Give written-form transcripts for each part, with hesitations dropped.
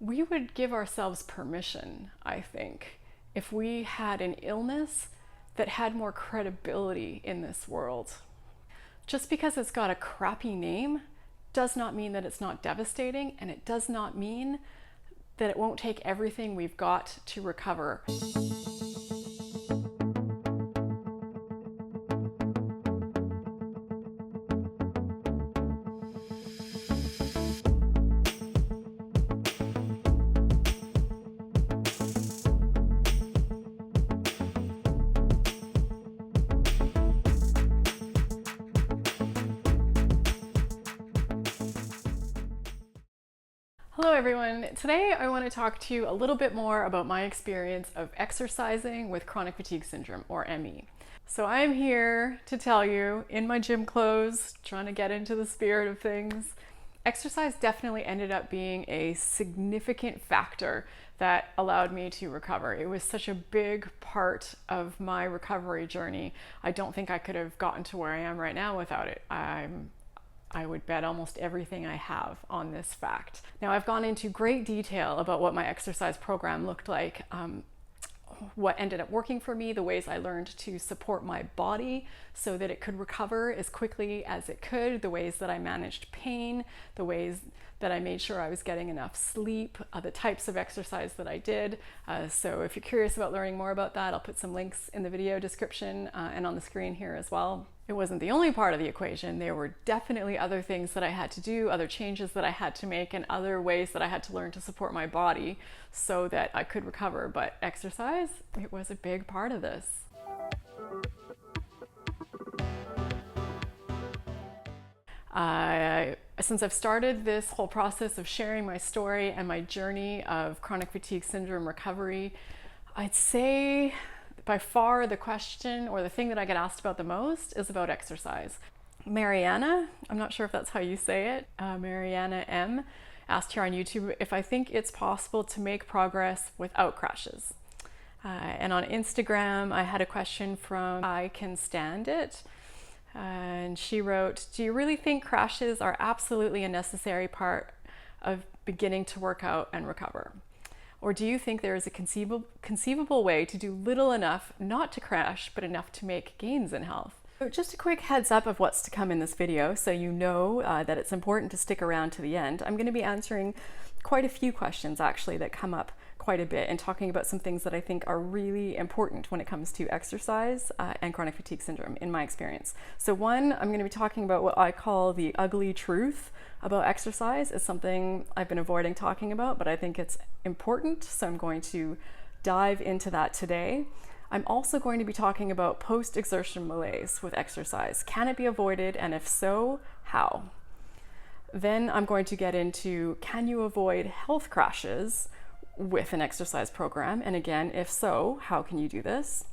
we would give ourselves permission, I think, if we had an illness that had more credibility in this world. Just because it's got a crappy name does not mean that it's not devastating, and it does not mean that it won't take everything we've got to recover. Hello everyone. Today I want to talk to you a little bit more about my experience of exercising with chronic fatigue syndrome, or ME. So I'm here to tell you, in my gym clothes, trying to get into the spirit of things, exercise definitely ended up being a significant factor that allowed me to recover. It was such a big part of my recovery journey. I don't think I could have gotten to where I am right now without it. I would bet almost everything I have on this fact. Now, I've gone into great detail about what my exercise program looked like, what ended up working for me, the ways I learned to support my body so that it could recover as quickly as it could, the ways that I managed pain, the ways that I made sure I was getting enough sleep, the types of exercise that I did. So if you're curious about learning more about that, I'll put some links in the video description and on the screen here as well. It wasn't the only part of the equation. There were definitely other things that I had to do, other changes that I had to make, and other ways that I had to learn to support my body so that I could recover. But exercise, it was a big part of this. Since I've started this whole process of sharing my story and my journey of chronic fatigue syndrome recovery, I'd say by far the question or the thing that I get asked about the most is about exercise. Mariana, I'm not sure if that's how you say it, Mariana M, asked here on YouTube if I think it's possible to make progress without crashes. And on Instagram, I had a question from I Can Stand It. And she wrote, do you really think crashes are absolutely a necessary part of beginning to work out and recover? Or do you think there is a conceivable way to do little enough not to crash, but enough to make gains in health? So just a quick heads up of what's to come in this video, so you know that it's important to stick around to the end. I'm going to be answering quite a few questions actually that come up quite a bit and talking about some things that I think are really important when it comes to exercise and chronic fatigue syndrome in my experience. So one, I'm going to be talking about what I call the ugly truth about exercise. It's something I've been avoiding talking about, but I think it's important, so I'm going to dive into that today. I'm also going to be talking about post-exertion malaise with exercise. Can it be avoided, and if so, how? Then I'm going to get into, can you avoid health crashes with an exercise program? And again, if so, how can you do this?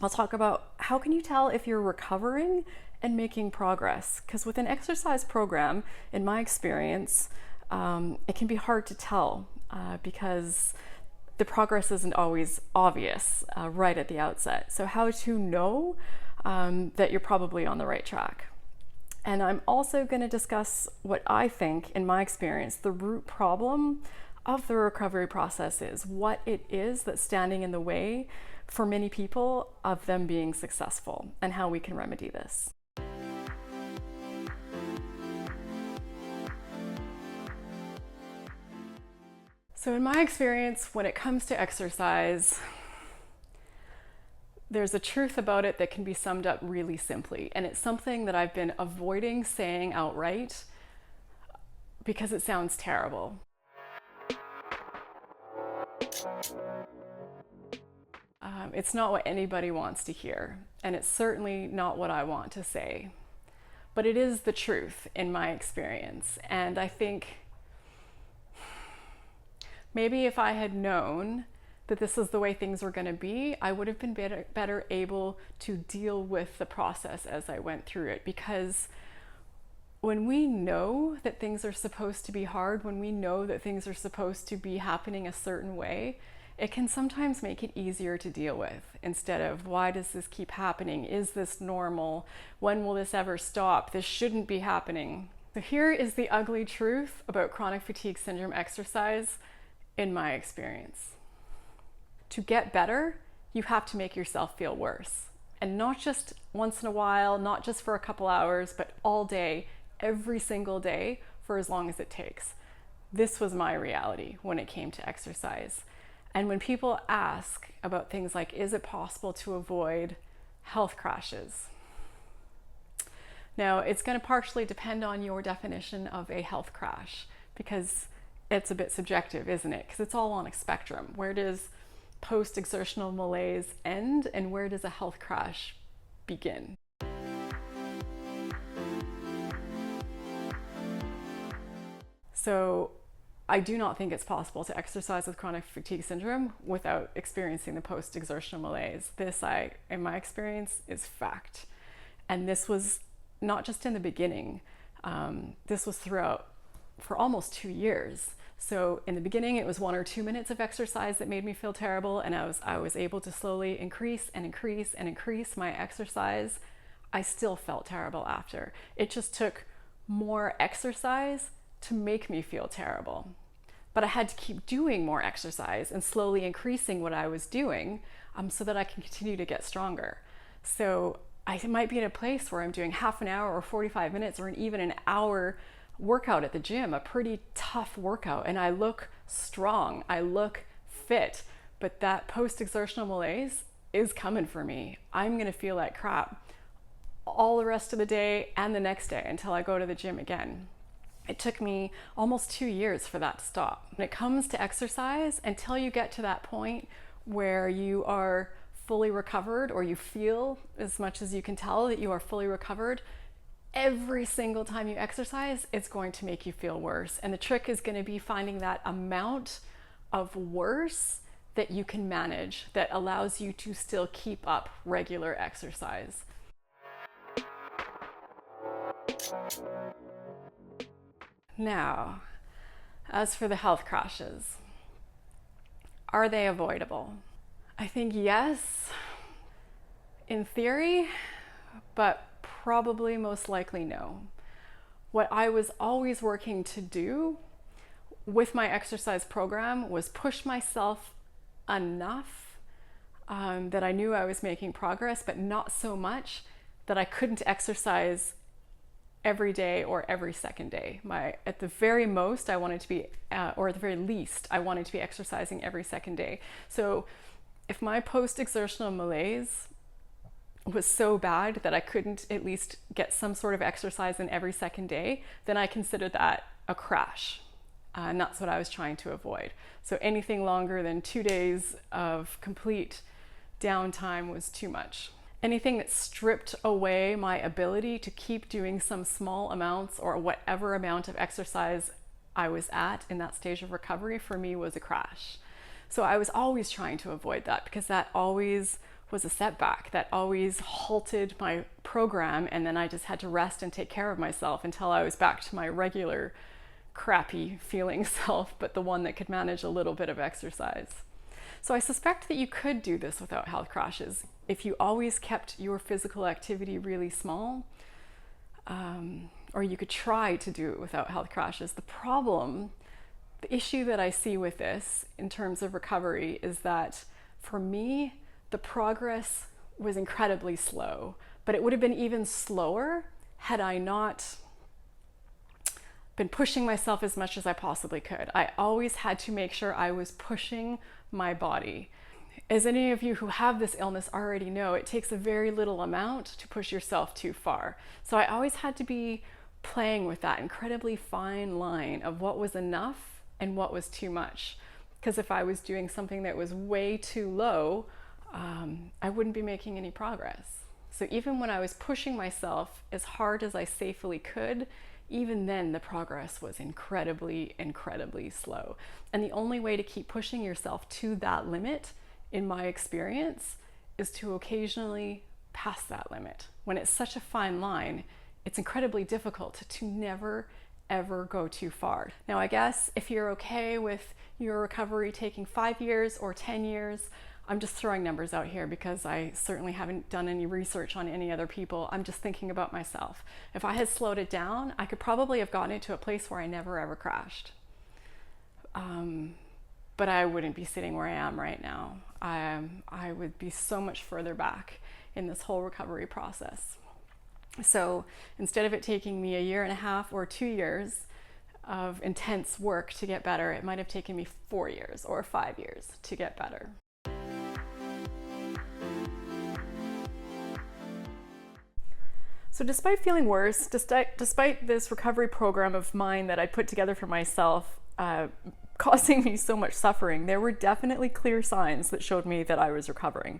I'll talk about how can you tell if you're recovering and making progress? Because with an exercise program, in my experience, it can be hard to tell because the progress isn't always obvious right at the outset. So how to know that you're probably on the right track. And I'm also going to discuss what I think, in my experience, the root problem of the recovery process is, what it is that's standing in the way for many people of them being successful, and how we can remedy this. So in my experience, when it comes to exercise, there's a truth about it that can be summed up really simply, and it's something that I've been avoiding saying outright because it sounds terrible. It's not what anybody wants to hear, and it's certainly not what I want to say, but it is the truth in my experience. And I think maybe if I had known that this is the way things were going to be, I would have been better able to deal with the process as I went through it. Because when we know that things are supposed to be hard, when we know that things are supposed to be happening a certain way, it can sometimes make it easier to deal with, instead of, why does this keep happening? Is this normal? When will this ever stop? This shouldn't be happening. So here is the ugly truth about chronic fatigue syndrome exercise in my experience. To get better, you have to make yourself feel worse. And not just once in a while, not just for a couple hours, but all day, every single day, for as long as it takes. This was my reality when it came to exercise. And when people ask about things like, is it possible to avoid health crashes? Now, it's going to partially depend on your definition of a health crash, because it's a bit subjective, isn't it? Because it's all on a spectrum. Where does post-exertional malaise end, and where does a health crash begin? So I do not think it's possible to exercise with chronic fatigue syndrome without experiencing the post-exertional malaise. This, in my experience, is fact. And this was not just in the beginning. This was throughout for almost 2 years. So in the beginning, it was 1 or 2 minutes of exercise that made me feel terrible, and I was able to slowly increase and increase and increase my exercise. I still felt terrible after. It just took more exercise to make me feel terrible. But I had to keep doing more exercise and slowly increasing what I was doing so that I can continue to get stronger. So I might be in a place where I'm doing half an hour or 45 minutes or even an hour workout at the gym, a pretty tough workout, and I look strong, I look fit, but that post-exertional malaise is coming for me. I'm gonna feel like crap all the rest of the day and the next day until I go to the gym again. It took me almost 2 years for that to stop. When it comes to exercise, until you get to that point where you are fully recovered, or you feel as much as you can tell that you are fully recovered, every single time you exercise, it's going to make you feel worse. And the trick is going to be finding that amount of worse that you can manage that allows you to still keep up regular exercise. Now, as for the health crashes, are they avoidable? I think yes, in theory, but probably most likely no. What I was always working to do with my exercise program was push myself enough that I knew I was making progress, but not so much that I couldn't exercise every day or every second day. At the very most, I wanted to be, or at the very least, I wanted to be exercising every second day. So if my post-exertional malaise was so bad that I couldn't at least get some sort of exercise in every second day, then I considered that a crash. And that's what I was trying to avoid. So anything longer than 2 days of complete downtime was too much. Anything that stripped away my ability to keep doing some small amounts or whatever amount of exercise I was at in that stage of recovery, for me, was a crash. So I was always trying to avoid that, because that always was a setback. That always halted my program, and then I just had to rest and take care of myself until I was back to my regular crappy feeling self, but the one that could manage a little bit of exercise. So I suspect that you could do this without health crashes if you always kept your physical activity really small, or you could try to do it without health crashes. The issue that I see with this in terms of recovery is that for me, the progress was incredibly slow, but it would have been even slower had I not been pushing myself as much as I possibly could. I always had to make sure I was pushing my body. As any of you who have this illness already know, it takes a very little amount to push yourself too far. So I always had to be playing with that incredibly fine line of what was enough and what was too much. Because if I was doing something that was way too low, I wouldn't be making any progress. So even when I was pushing myself as hard as I safely could, even then the progress was incredibly, incredibly slow. And the only way to keep pushing yourself to that limit, in my experience, is to occasionally pass that limit. When it's such a fine line, it's incredibly difficult to never, ever go too far. Now, I guess if you're okay with your recovery taking 5 years or 10 years, I'm just throwing numbers out here because I certainly haven't done any research on any other people. I'm just thinking about myself. If I had slowed it down, I could probably have gotten it to a place where I never ever crashed. but I wouldn't be sitting where I am right now. I would be so much further back in this whole recovery process. So instead of it taking me 1.5 years or 2 years of intense work to get better, it might have taken me 4 years or 5 years to get better. So despite feeling worse, despite this recovery program of mine that I put together for myself, causing me so much suffering, there were definitely clear signs that showed me that I was recovering.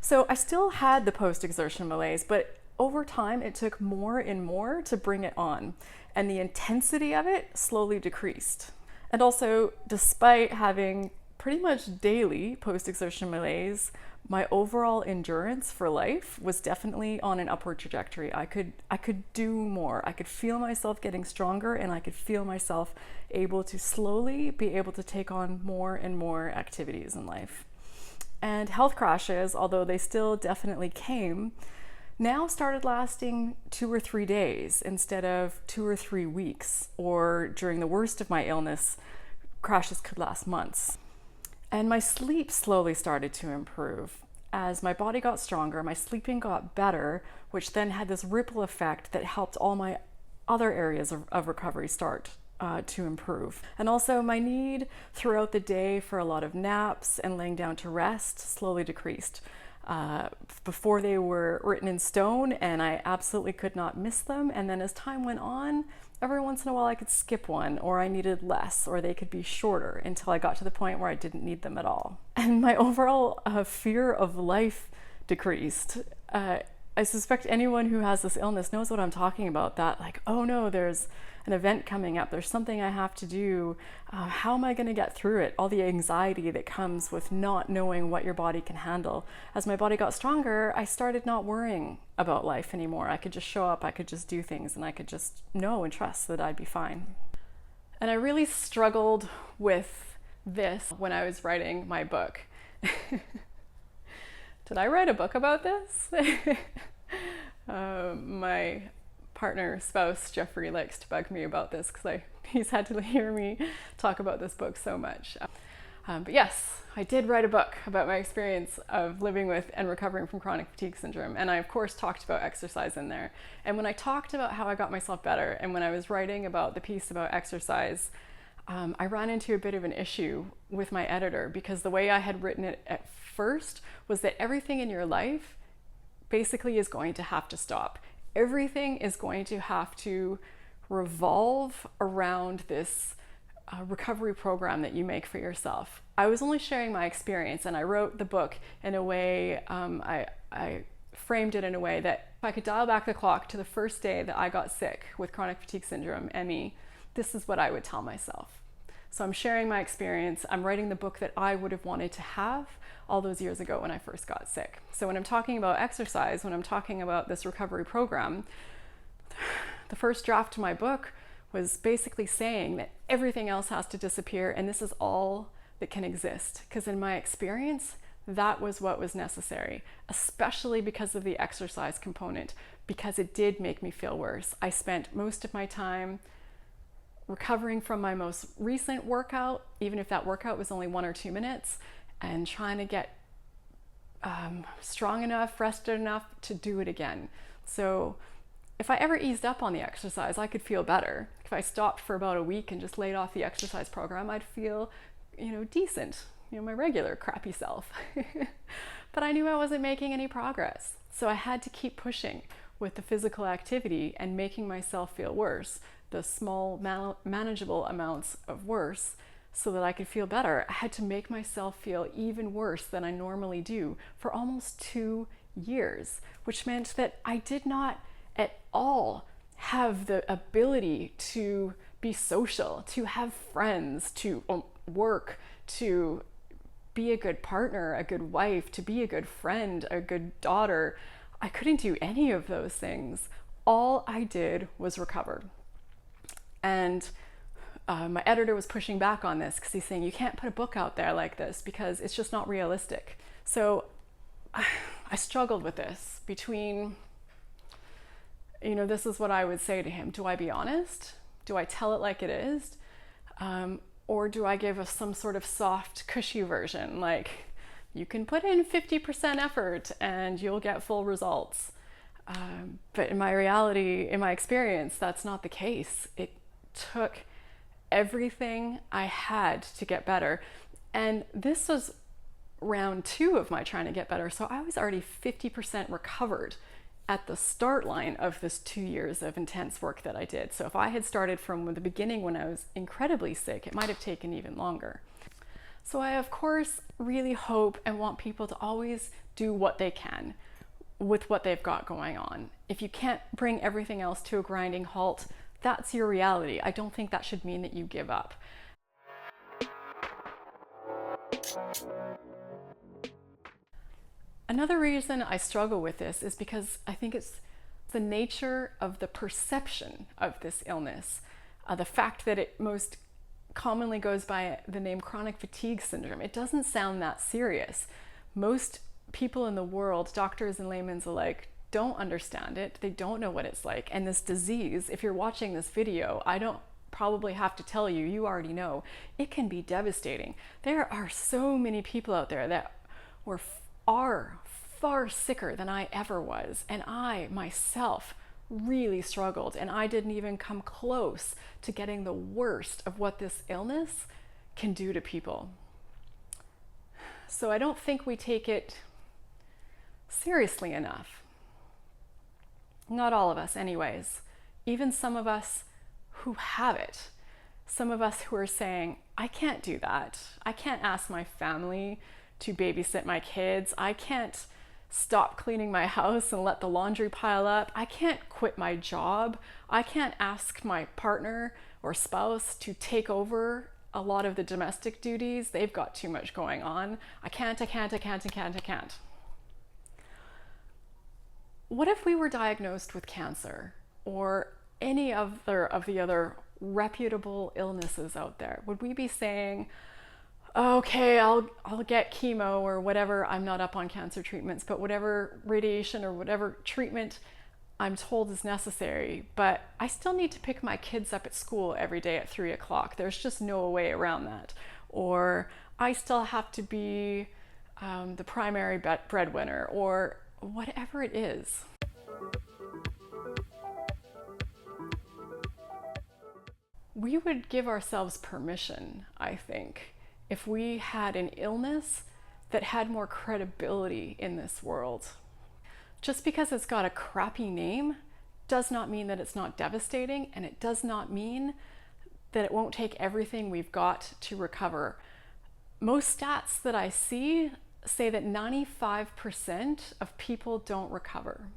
So I still had the post-exertion malaise, but over time it took more and more to bring it on, and the intensity of it slowly decreased. And also, despite having pretty much daily post-exertion malaise, my overall endurance for life was definitely on an upward trajectory. I could do more. I could feel myself getting stronger, and I could feel myself able to slowly be able to take on more and more activities in life. And health crashes, although they still definitely came, now started lasting 2 or 3 days instead of 2 or 3 weeks, or during the worst of my illness, crashes could last months. And my sleep slowly started to improve. As my body got stronger, my sleeping got better, which then had this ripple effect that helped all my other areas of recovery start to improve. And also my need throughout the day for a lot of naps and laying down to rest slowly decreased. Before they were written in stone and I absolutely could not miss them. And then as time went on, every once in a while I could skip one, or I needed less, or they could be shorter, until I got to the point where I didn't need them at all. And my overall fear of life decreased. I suspect anyone who has this illness knows what I'm talking about, that like, oh no, there's an event coming up, there's something I have to do, how am I going to get through it? All the anxiety that comes with not knowing what your body can handle. As my body got stronger, I started not worrying about life anymore. I could just show up, I could just do things, and I could just know and trust that I'd be fine. And I really struggled with this when I was writing my book. Did I write a book about this? My partner, spouse, Jeffrey, likes to bug me about this because he's had to hear me talk about this book so much. But yes, I did write a book about my experience of living with and recovering from chronic fatigue syndrome. And I, of course, talked about exercise in there. And when I talked about how I got myself better, and when I was writing about the piece about exercise, I ran into a bit of an issue with my editor, because the way I had written it at first was that everything in your life basically is going to have to stop. Everything is going to have to revolve around this recovery program that you make for yourself. I was only sharing my experience, and I wrote the book in a way, I framed it in a way that if I could dial back the clock to the first day that I got sick with chronic fatigue syndrome, ME, this is what I would tell myself. So I'm sharing my experience. I'm writing the book that I would have wanted to have all those years ago when I first got sick. So when I'm talking about exercise, when I'm talking about this recovery program, the first draft of my book was basically saying that everything else has to disappear and this is all that can exist. Because in my experience, that was what was necessary, especially because of the exercise component, because it did make me feel worse. I spent most of my time recovering from my most recent workout, even if that workout was only 1 or 2 minutes, and trying to get strong enough, rested enough to do it again. So if I ever eased up on the exercise, I could feel better. If I stopped for about a week and just laid off the exercise program, I'd feel, decent, my regular crappy self. But I knew I wasn't making any progress. So I had to keep pushing with the physical activity and making myself feel worse, the small manageable amounts of worse, so that I could feel better. I had to make myself feel even worse than I normally do for almost 2 years, which meant that I did not at all have the ability to be social, to have friends, to work, to be a good partner, a good wife, to be a good friend, a good daughter. I couldn't do any of those things. All I did was recover. And my editor was pushing back on this because he's saying, you can't put a book out there like this because it's just not realistic. So I struggled with this between, this is what I would say to him. Do I be honest? Do I tell it like it is? Or do I give us some sort of soft, cushy version, like you can put in 50% effort and you'll get full results? But in my reality, in my experience, that's not the case. It took everything I had to get better. And this was round 2 of my trying to get better. So I was already 50% recovered at the start line of this 2 years of intense work that I did. So if I had started from the beginning when I was incredibly sick, it might have taken even longer. So I, of course, really hope and want people to always do what they can with what they've got going on. If you can't bring everything else to a grinding halt, that's your reality. I don't think that should mean that you give up. Another reason I struggle with this is because I think it's the nature of the perception of this illness. The fact that it most commonly goes by the name chronic fatigue syndrome. It doesn't sound that serious. Most people in the world, doctors and laymen alike, don't understand it. They don't know what it's like. And this disease, if you're watching this video, I don't probably have to tell you, you already know, it can be devastating. There are so many people out there that are far sicker than I ever was. And I myself really struggled, and I didn't even come close to getting the worst of what this illness can do to people. So I don't think we take it seriously enough. Not all of us anyways. Even some of us who have it. Some of us who are saying, I can't do that. I can't ask my family to babysit my kids. I can't stop cleaning my house and let the laundry pile up. I can't quit my job. I can't ask my partner or spouse to take over a lot of the domestic duties. They've got too much going on. I can't. What if we were diagnosed with cancer or any other of the other reputable illnesses out there? Would we be saying, okay, I'll get chemo or whatever? I'm not up on cancer treatments, but whatever radiation or whatever treatment I'm told is necessary, but I still need to pick my kids up at school every day at 3 o'clock. There's just no way around that. Or I still have to be the primary breadwinner, or whatever it is. We would give ourselves permission, I think, if we had an illness that had more credibility in this world. Just because it's got a crappy name does not mean that it's not devastating, and it does not mean that it won't take everything we've got to recover. Most stats that I see say that 95% of people don't recover.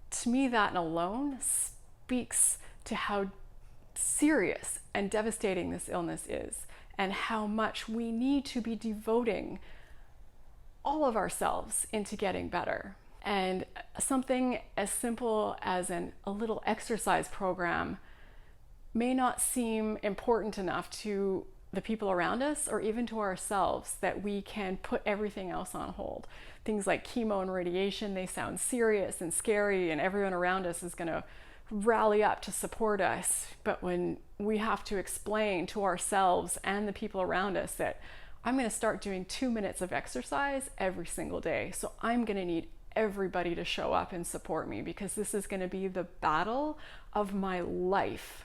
To me, that alone speaks to how serious and devastating this illness is, and how much we need to be devoting all of ourselves into getting better. And something as simple as a little exercise program may not seem important enough to the people around us, or even to ourselves, that we can put everything else on hold. Things like chemo and radiation, they sound serious and scary, and everyone around us is going to rally up to support us. But when we have to explain to ourselves and the people around us that I'm going to start doing 2 minutes of exercise every single day, so I'm going to need everybody to show up and support me, because this is going to be the battle of my life.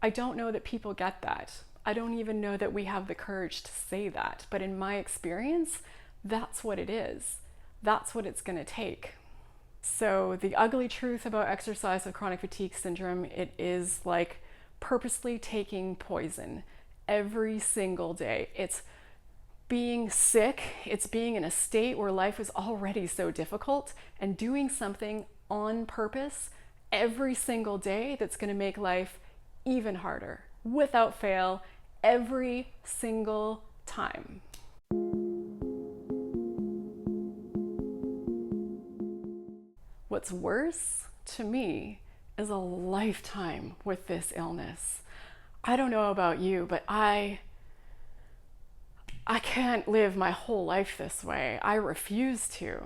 I don't know that people get that. I don't even know that we have the courage to say that. But in my experience, that's what it is. That's what it's going to take. So the ugly truth about exercise with chronic fatigue syndrome, it is like purposely taking poison every single day. It's being sick, it's being in a state where life is already so difficult, and doing something on purpose every single day that's going to make life even harder, without fail, every single time. What's worse to me is a lifetime with this illness. I don't know about you, but I can't live my whole life this way. I refuse to.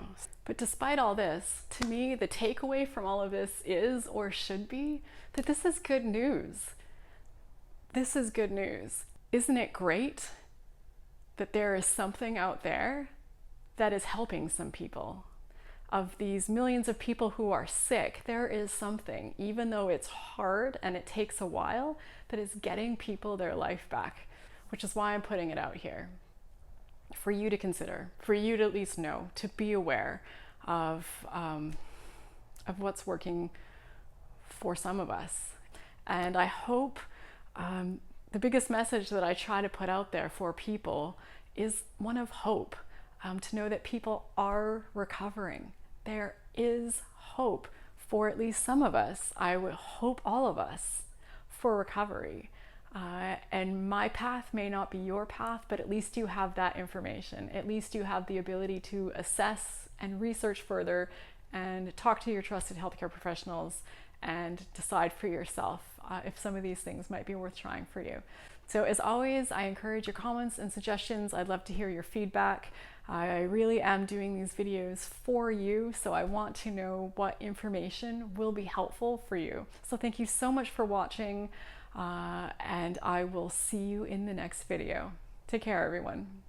But despite all this, to me, the takeaway from all of this is, or should be, that this is good news. this is good news. Isn't it great that there is something out there that is helping some people? Of these millions of people who are sick, there is something, even though it's hard and it takes a while, that is getting people their life back, which is why I'm putting it out here for you to consider, for you to at least know, to be aware of what's working for some of us. And I hope the biggest message that I try to put out there for people is one of hope. To know that people are recovering. There is hope for at least some of us. I would hope all of us for recovery. And my path may not be your path, but at least you have that information. At least you have the ability to assess and research further and talk to your trusted healthcare professionals and decide for yourself if some of these things might be worth trying for you. So as always, I encourage your comments and suggestions. I'd love to hear your feedback. I really am doing these videos for you, so I want to know what information will be helpful for you. So thank you so much for watching, and I will see you in the next video. Take care, everyone.